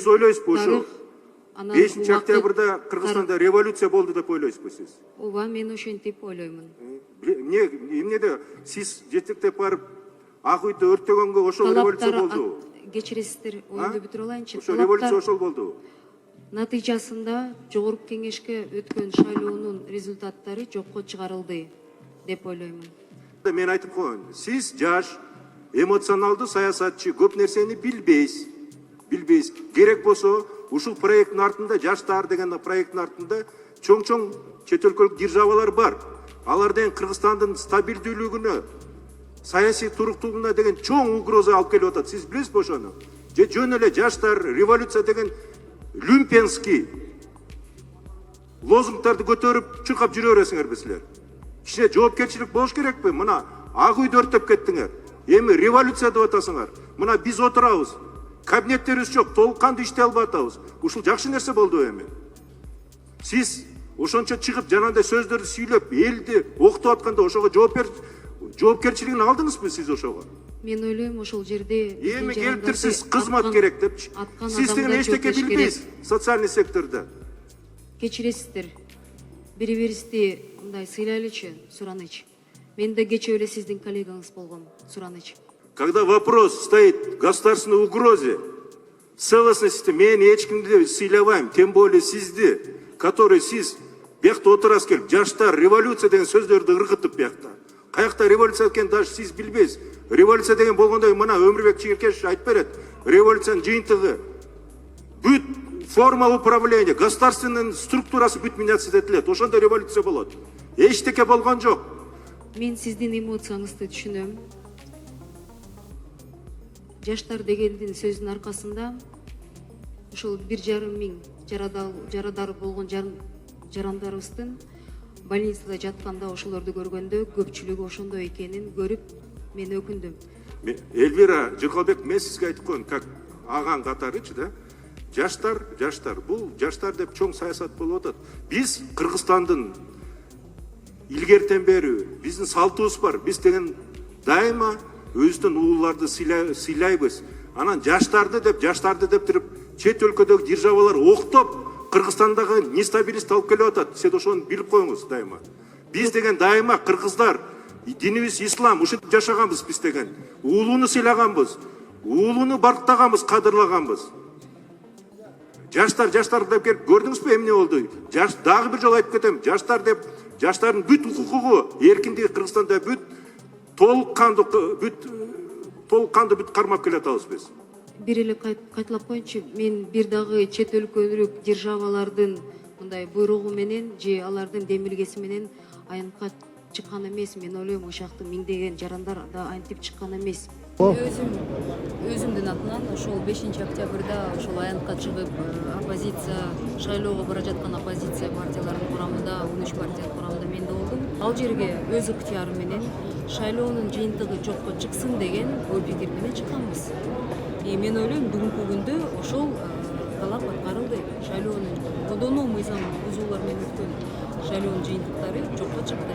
Сиз ойлойсузбу ушу 5-октябрда Кыргызстанда революция болду деп ойлойсузбу сиз? Ооба, мен ошентип ойлоймун. Эмнеде сиз жетектеп барып Ак үйдү өрттөгөнгө ошол революция болду? Кечиресиздер, оюнду бүтүрө алайынчы. Ошо революция ошол болду. Натыйжасында Жогорку Кеңешке өткөн шайлоонун результаттары жокко чыгарылды деп ойлоймун. Мен айтып коеюн, сиз жаш, эмоционалдуу саясатчы, көп нерсени билбейсиз. Керек болсо, ушул проекттин артында, жаштар деген проекттин артында чоң чет өлкөлүк державалар бар. Алар деген Кыргызстандын стабилдүүлүгүнө, саясий туруктуулугуна деген чоң угроза алып келип атат. Сиз билесизби ошону? Же жөн эле жаштар революция деген люмпенский лозунгдарды көтөрүп чуркап жүрө бересиңерби силер? Кичине жоопкерчилик болуш керекпи? Мына Ак үйдү өрттөп кеттиңер. Эми революция деп атасыңар. Мына биз отурабыз. Кабинеттерибиз жок, толук кандуу иштей албай атабыз. Ушул жакшы нерсе болду эми. Сиз ошончо чыгып жанагындай сөздөрдү сүйлөп, элди окутуп атканда ошого жоопкерчилигин алдыңызбы сиз ошого? Мен ойлойм ошол жерде эми келиптир сиз кызмат керек депчи. Сиз деген эчтеке билбейсиз социальный сектордо. Кечиресиздер. Бири-бирибизди мындай сыйлайлычы, Сураныч. Мен да кечээ эле сиздин коллегаңыз болгом, Сураныч. Когда вопрос стоит в государственной угрозе, целостности, мен эч кимди сыйлабайм, тем более сизди, который сиз биякта отурасыз келип, жаштар революция деген сөздөрдү ыргытып биякта. Каякта революция экенин даже сиз билбейсиз. Революция деген болгондой мына Өмүрбек Чийиркешев айтып берет. Революциянын жыйынтыгы бүт форма управления, государственный структурасы бүт меняться этилет. Ошондо революция болот. Эчтеке болгон жок. Мен сиздин эмоцияңызды түшүнөм. Жаштар дегендин сөзүнүн аркасында ошол 1,5 миң жарадар болгон жарандарыбыздын больницада жатканда ошолорду көргөндө көпчүлүгү ошондой экенин көрүп мен өкүндүм. Эльвира Жыкалбек, мен сизге айтып коеюн, как аган катарычы да. Жаштар, бул жаштар деп чоң саясат болуп атат. Биз Кыргызстандын илгертен бери биздин салтыбыз бар. Биз деген дайыма өзүбүздүн ууларды сыйлайбыз. Анан жаштарды деп туруп чет өлкөдөгү державалар октоп Кыргызстандагы нестабилизмди алып келип атат. Сиз ошону билип коюңуз дайыма. Биз деген дайыма кыргыздар, динибиз ислам, ушинтип жашаганбыз биз деген. Уулууну сыйлаганбыз. Уулууну барктаганбыз, кадырлаганбыз. Жаштар деп келип көрдүңүзбү эмне болду? Дагы бир жолу айтып кетем. Жаштар деп жаштардын бүт укугу, эркиндиги Кыргызстанда бүт толук кандуу бүт кармап келатабыз биз. Бир эле кайталап коеюнчу, мен бир дагы чет өлкөлүк державалардын мындай буйругу менен же алардын демилгеси менен аянтка чыккан эмес. Мен ойлойм, ошакты миңдеген жарандар да антип чыккан эмес. Өзүмдүн атынан ошол 5-октябрда ошол аянтка чыгып, оппозиция шайлоого бара жаткан оппозиция партияларынын курамында, 13 партиянын курамында мен да болдум. Ал жерге өз ыктыяры менен шайлоонун жыйынтыгы жокко чыксын деген ой пикир менен чыкканбыз. Мен ойлойм, бүгүнкү күндө ошол талап аткарылды. Шайлоонун кодонуу мыйзам бузуулар менен өткөн шайлоонун жыйынтыктары жокко чыкты.